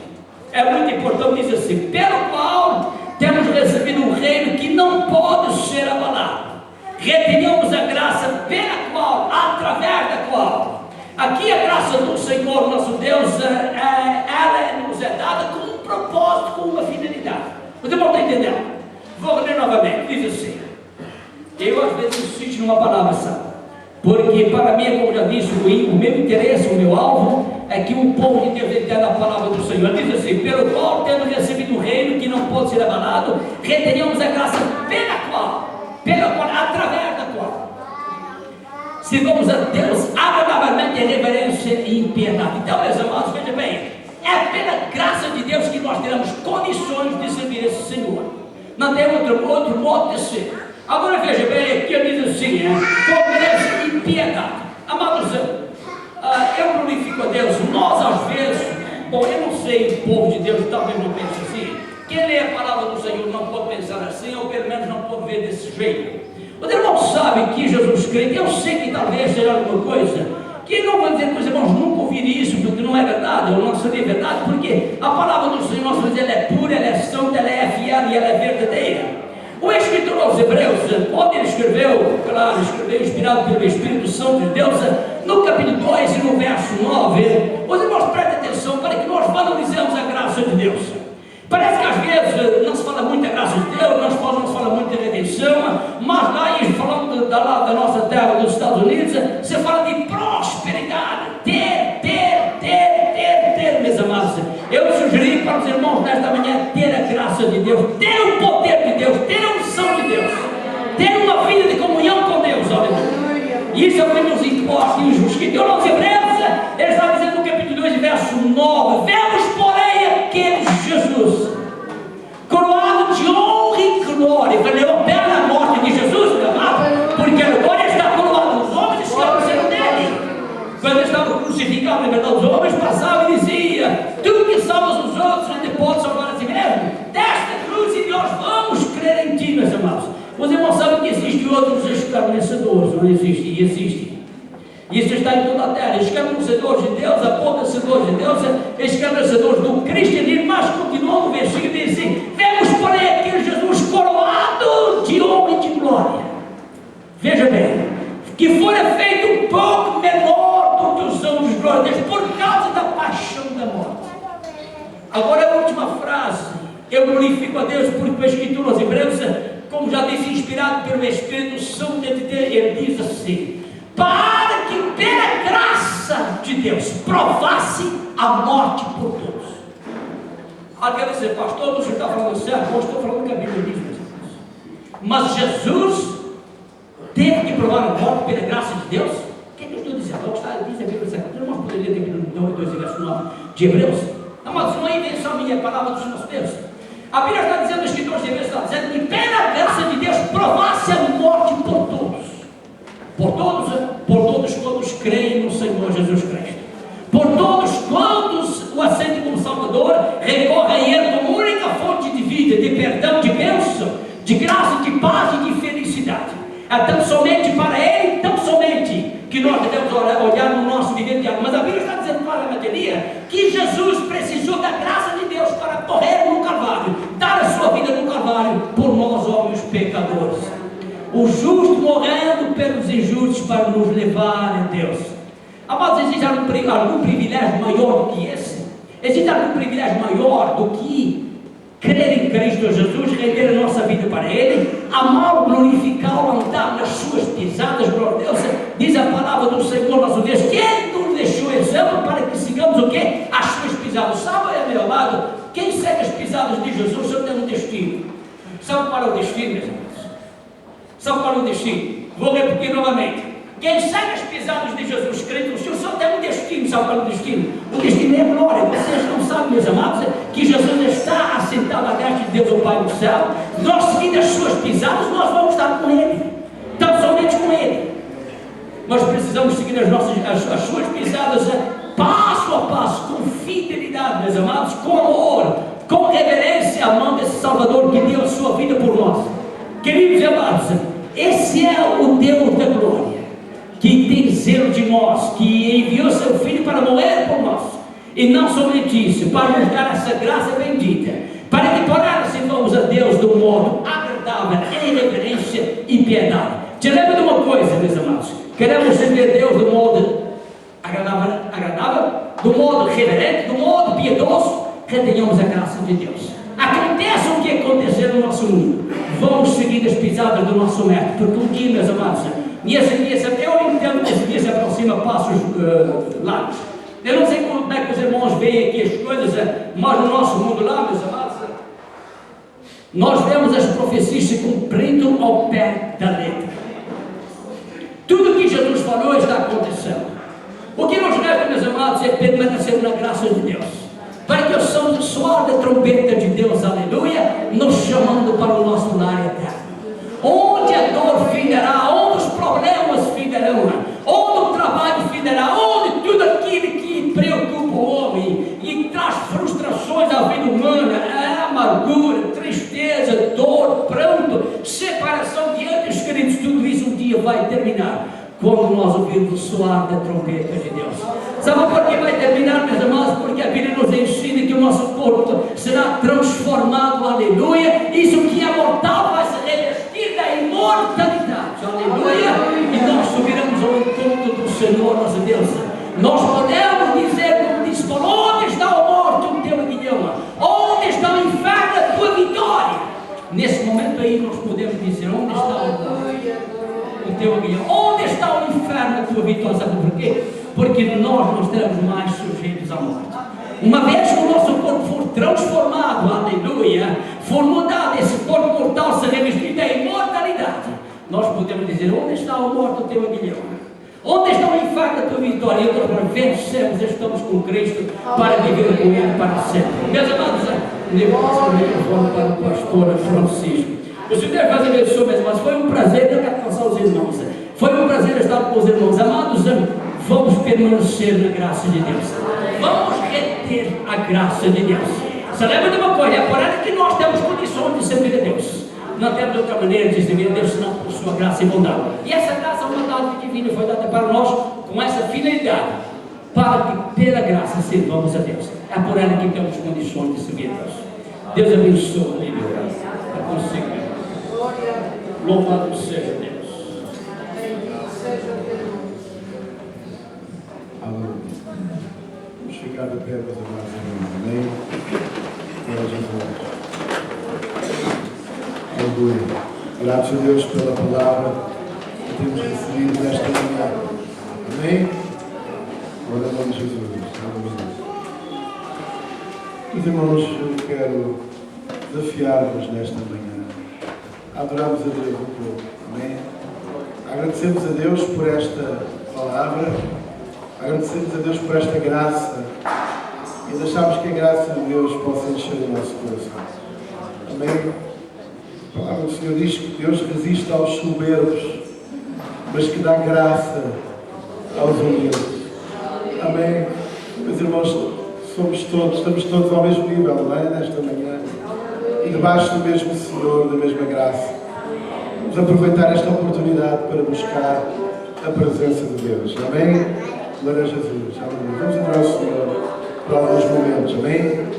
[SPEAKER 4] É muito importante, diz assim: pelo qual temos recebido um reino que não pode ser abalado. Retenhamos a graça pela qual, através da qual. Aqui a graça do Senhor nosso Deus, ela nos é dada com um propósito, com uma finalidade. Você não está entendendo? Vou ler novamente, diz assim. Eu às vezes insisto numa palavra, sabe? Porque para mim, como já disse, o meu interesse, o meu alvo, é que o povo de Deus entenda a palavra do Senhor. Diz assim: pelo qual temos recebido um reino que não pode ser abalado, retenhamos a graça pela qual, através da qual sirvamos a Deus agradavelmente em reverência e em piedade. Então, meus amados, veja bem, é pela graça de Deus que nós teremos condições de servir esse Senhor. Não tem outro modo de ser. Agora veja bem, aqui ele diz assim, com reverência e piedade. Amados, eu glorifico a Deus. Nós às vezes, bom, eu não sei, o povo de Deus talvez não pense assim. Quem lê a palavra do Senhor não pode pensar assim, ou pelo menos não pode ver desse jeito. Os irmãos sabem que Jesus Cristo, eu sei que talvez seja alguma coisa, que não vou dizer que os irmãos nunca ouviram isso, porque não é verdade, ou não seria verdade, porque a palavra do Senhor, nosso Deus, ela é pura, ela é santa, ela é fiel e ela é verdadeira. O escritor aos Hebreus, quando ele escreveu, claro, escreveu inspirado pelo Espírito Santo de Deus, no capítulo 2 e no verso 9, os irmãos prestem atenção para que nós valorizemos a graça de Deus. Parece que às vezes não se fala muito da graça de Deus, não se fala muito da redenção, mas lá, falando da nossa terra, dos Estados Unidos, se fala de prosperidade, ter, meus amados. Eu sugeri para os irmãos nesta manhã ter a graça de Deus, ter o poder de Deus, ter a unção de Deus, ter uma vida de comunhão com Deus, aleluia. Isso é o que nos importa, e os que aos Hebreus, ele está dizendo no capítulo 2, verso 9, vemos porém aquele Jesus, coroado de honra e glória, valeu a pena a morte de Jesus, meu amado, porque agora ele está coroado, os homens esclareceram dele. Quando ele estava crucificado, na verdade, os homens passavam e diziam: tu que salvas os outros, não te pode salvar a si mesmo, desta cruz e nós vamos crer em ti, meus amados. Os irmãos sabem que existem outros escarnecedores, não existe, existe. Isso está em toda a terra, escarnecedores de Deus, apodrecedores de Deus, escarnecedores do cristianismo, mas continua no versículo e diz assim: vemos porém aquele Jesus coroado Eu glorifico a Deus porque a Escritura aos Hebreus, como já disse, inspirado pelo Espírito Santo de Deus, ele diz assim: para que pela graça de Deus provasse a morte por todos. Alguém vai dizer, pastor, você está falando certo? Eu estou falando que a Bíblia diz, meus irmãos. Mas Jesus teve que provar a morte pela graça de Deus? O que é que eu estou dizendo? O que está diz a Bíblia Sagrada? Não poderia ter vindo no 2 verso 9 de Hebreus? Não, mas não é invenção minha, é a palavra dos nossos Deus. A Bíblia está dizendo, os escritores de Hebreus está dizendo que pela graça de Deus provasse a morte por todos. Por todos quantos creem no Senhor Jesus Cristo. Por todos quantos o aceitam como Salvador, recorrem a Ele como única fonte de vida, de perdão, de bênção, de graça, de paz e de felicidade. É tão somente para Ele, tão somente, que nós devemos olhar no nosso viver diário. Mas a Bíblia está dizendo claramente ali que Jesus precisou da graça de Deus para morrer no Calvário, dar a sua vida no Calvário por nós, homens pecadores. O justo morrendo pelos injustos para nos levar a Deus. Amados, existe algum privilégio maior do que esse? Existe algum privilégio maior do que crer em Cristo Jesus, render a nossa vida para Ele, amá-lo, glorificá-lo, andar nas suas pisadas, glória a Deus? Diz a palavra do Senhor nosso Deus, que Ele nos deixou exemplo para que sigamos o quê? As suas pisadas. Sabe, meu amado, quem segue as pisadas de Jesus só tem um destino. Sabe qual é o destino, meus irmãos? Sabe qual é o destino? Vou repetir novamente. Quem segue as pisadas de Jesus Cristo, o Senhor só tem um destino. Sabe qual é o destino? O destino é a glória. Vocês não sabem, meus amados, que Jesus está assentado à destra de Deus, o Pai do céu. Nós seguindo as suas pisadas, nós vamos estar com Ele. Tão somente com Ele. Nós precisamos seguir as suas pisadas passo a passo, com fidelidade, meus amados, com amor, com reverência, amando esse Salvador que deu a sua vida por nós. Queridos e amados, esse é o Deus da glória, que tem zelo de nós, que enviou seu Filho para morrer por nós, e não somente isso, para nos dar essa graça bendita, para que por ela sirvamos a Deus do modo agradável, em reverência e piedade. Te lembra de uma coisa, meus amados, queremos servir Deus do modo agradável, do modo reverente, do modo piedoso, retenhamos a graça de Deus. Aconteça o que acontecer no nosso mundo, vamos seguir as pisadas do nosso mestre, porque um dia, meus amados, eu entendo que esse dia se aproxima a passos largos. Eu não sei como é que os irmãos veem aqui as coisas, mas no nosso mundo lá, meus amados, nós vemos as profecias se cumprindo ao pé da letra. Tudo que Jesus falou está acontecendo. O que nos resta, meus amados, é permanecer na graça de Deus, para que ouçamos o soar da trombeta de Deus, aleluia, nos chamando para o nosso lar eterno, onde a dor findará, onde os problemas findarão, onde o trabalho findará, onde tudo aquilo que preocupa o homem e traz frustrações à vida humana, amargura, tristeza, dor, pranto, separação de antes, queridos, tudo isso um dia vai terminar, quando nós ouvirmos o soar da trombeta de Deus. Sabe por que vai terminar, meus amados? Porque a Bíblia nos ensina que o nosso corpo será transformado, aleluia. Isso que é mortal vai se revestir da imortalidade, aleluia. E nós subiremos ao encontro do Senhor nosso Deus. Nós podemos dizer, como disse Paulo, onde está a morte, o teu aguilhão? Onde está o inferno, a tua vitória? Nesse momento aí nós podemos dizer, onde está o teu aguilhão? Onde está o inferno, a tua vitória? Sabe por quê? Porque nós não estaremos mais sujeitos à morte. Uma vez que o nosso corpo for transformado, aleluia, for mudado, esse corpo mortal se revestir da imortalidade, nós podemos dizer, onde está a morte, o teu aguilhão? Onde está o inferno, a tua vitória? E nós vencemos, estamos com Cristo para viver com Ele para sempre. Meus amados, levamos o microfone para o pastor Francisco. O Senhor Deus abençoe, meus irmãos. Foi um prazer, eu quero alcançar os irmãos. Foi um prazer estar com os irmãos. Amados, vamos permanecer na graça de Deus. Vamos reter a graça de Deus. Você lembra de uma coisa? É por ela que nós temos condições de servir a Deus. Não temos outra maneira de servir a Deus senão por sua graça e bondade. E essa graça, uma dádiva divina, foi dada para nós com essa finalidade, para que pela graça sirvamos a Deus. É por ela que temos condições de servir a Deus. Deus abençoe, aleluia. É consigo. Louvado seja Deus.
[SPEAKER 3] Aleluia. Vamos ficar de pé, meus amados irmãos. Amém. Para a gente orar. Aleluia. Graças a Deus pela palavra que temos recebido nesta manhã. Amém? Glória ao nome de Jesus. Aleluia. Meus irmãos, eu quero desafiar-vos nesta manhã. Adoramos a Deus um pouco. Amém? Agradecemos a Deus por esta palavra. Agradecemos a Deus por esta graça. E deixamos que a graça de Deus possa encher o nosso coração. Amém? A palavra do Senhor diz que Deus resiste aos soberbos, mas que dá graça aos humildes. Amém? Meus irmãos, estamos todos ao mesmo nível, não é? Nesta manhã. E debaixo do mesmo Senhor, da mesma graça. Vamos aproveitar esta oportunidade para buscar a presença de Deus. Amém? Glória a Jesus. Amém. Vamos adorar o Senhor por alguns momentos. Amém?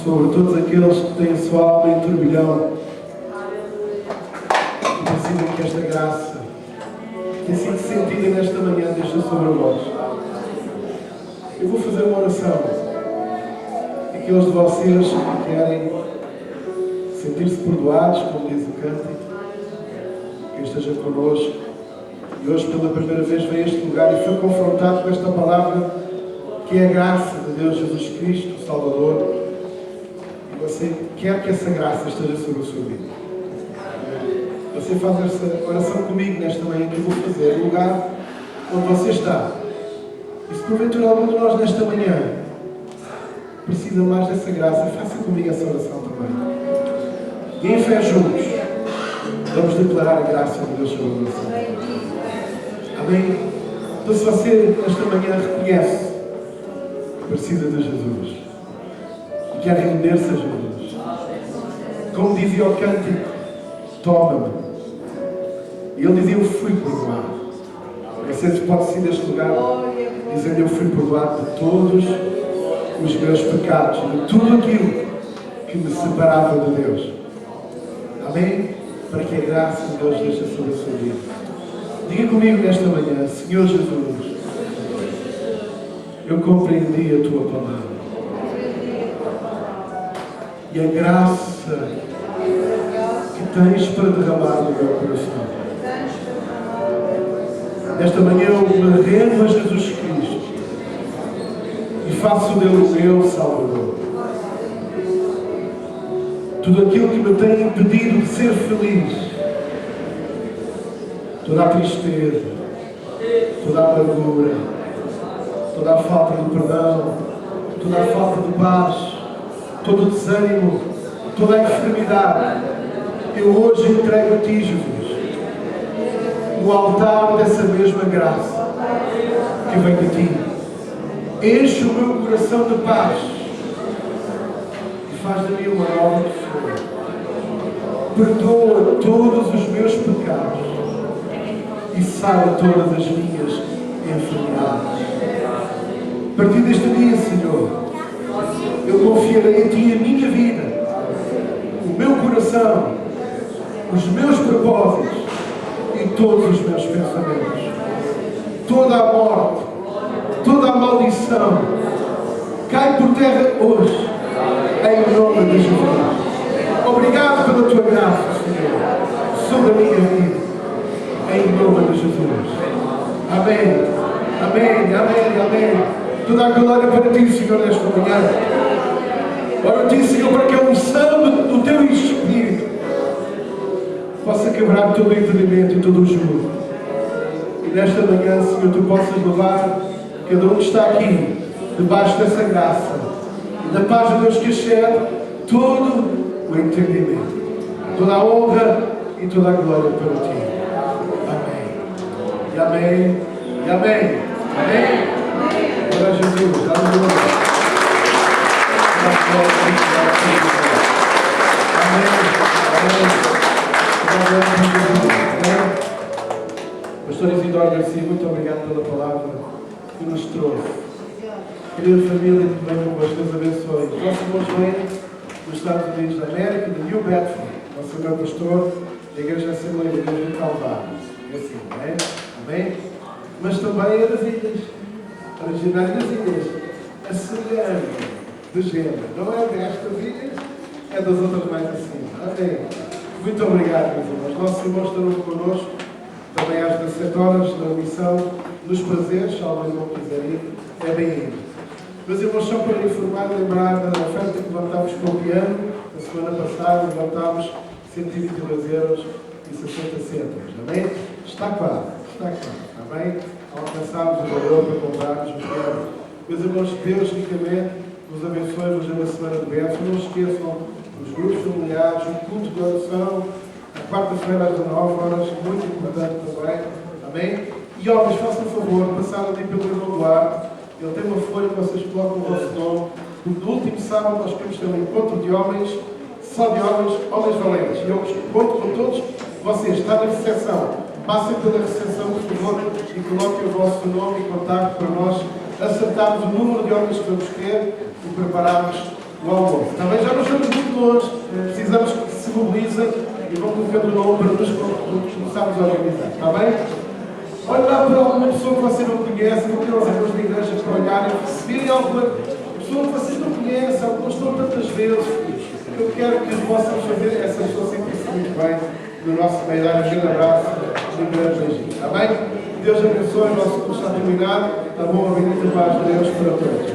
[SPEAKER 3] sobre todos aqueles que têm a sua alma em turbilhão e precisam que esta graça tenha sido sentida nesta manhã, deixa sobre vós. Eu vou fazer uma oração. Aqueles de vocês que querem sentir-se perdoados, como diz o cântico, quem esteja connosco e hoje pela primeira vez veio a este lugar e foi confrontado com esta palavra que é a graça de Deus Jesus Cristo, o Salvador, e você quer que essa graça esteja sobre a sua vida. Você faz essa oração comigo nesta manhã que eu vou fazer, no lugar onde você está. E se porventura algum de nós nesta manhã precisa mais dessa graça, faça comigo essa oração também. E em fé juntos, vamos declarar a graça de Deus sobre a oração. Amém? Então se você nesta manhã reconhece que precisa de Jesus e quer render-se a Jesus, como dizia o cântico, toma-me. E ele dizia, eu fui perdoado. Você pode sair deste lugar dizendo, eu fui perdoado de todos os meus pecados, de tudo aquilo que me separava de Deus. Amém? Para que a graça de Deus deixe sobre a sua vida. Diga comigo nesta manhã, Senhor Jesus, eu compreendi a Tua palavra. E a graça que tens para derramar no meu coração. Nesta manhã eu me rendo a Jesus Cristo e faço dele o meu Salvador. Tudo aquilo que me tem impedido de ser feliz, toda a tristeza, toda a amargura, toda a falta de perdão, toda a falta de paz, todo o desânimo, toda a enfermidade, eu hoje entrego a Ti, Jesus, no altar dessa mesma graça que vem de Ti. Enche o meu coração de paz e faz de mim uma nova pessoa. Perdoa todos os meus pecados e sara todas as minhas enfermidades. A partir deste dia, Senhor, eu confiarei em Ti a minha vida, o meu coração, os meus propósitos e todos os meus pensamentos. Toda a morte, toda a maldição cai por terra hoje, em nome de Jesus. Obrigado pela Tua graça, Senhor, sobre a minha vida, em nome de Jesus. Amém, amém, amém, amém. Toda a glória para Ti, Senhor, nesta manhã. Ora, Ti, Senhor, para que a unção do Teu Espírito possa quebrar todo o entendimento e todo o jugo. E nesta manhã, Senhor, Tu possas levar cada um que está aqui, debaixo dessa graça, e da paz de Deus que excede todo o entendimento. Toda a honra e toda a glória para Ti. Amém. E amém. E amém. Amém. Glória a Jesus. Aleluia. Amém. Pastor Isidoro Garcia, muito obrigado pela palavra que nos trouxe. Querida família, que venham com as Deus abençoe. Os nossos irmãos vêm dos Estados Unidos da América, de New Bedford. Nosso meu pastor, da Igreja Assembleia de Deus do Calvário. É assim, amém? Amém? Mas também é das ilhas, originário das ilhas. A Cegana de Gema. Não é destas ilhas, é das outras mais acima. Amém? Muito obrigado, meus irmãos. Nossos irmãos estarão connosco também às 17 horas na missão, nos prazeres, se alguém não quiser ir, é bem-vindo. Meus irmãos, só para informar, lembrar da oferta que levantámos com o piano, na semana passada levantámos 122 euros e 60 cêntimos, amém? Está claro, amém? Alcançámos o valor para comprarmos o piano. Meus irmãos, Deus ricamente nos abençoe hoje na semana de bênção. Não esqueçam os grupos familiares, o culto de oração, a quarta-feira às 19 horas, muito importante também, amém? E homens, façam o favor de passar ali pelo irmão Duarte. Ele tem uma folha que vocês colocam o vosso nome. Porque no último sábado nós queremos ter um encontro de homens, só de homens valentes. E eu conto com todos vocês. Está na recepção. Passem pela recepção, por favor, e coloquem o vosso nome e contacto para nós acertarmos o número de homens que vamos ter e prepararmos o almoço. Também já não estamos muito longe, precisamos que se mobilizem e vão colocando o nome para nos começarmos a organizar. Está bem? Olhe lá para alguma pessoa que você não conhece, vou ter os irmãos da igreja para olharem, se virem alguma pessoa que vocês não conhecem, ou que não estão tantas vezes, eu quero que possamos fazer essa pessoa sentir-se muito bem no nosso meio, dar um grande abraço e um grande beijinho. Está bem? Deus abençoe, o nosso curso está terminado. Está bom, a bendita paz de Deus para todos.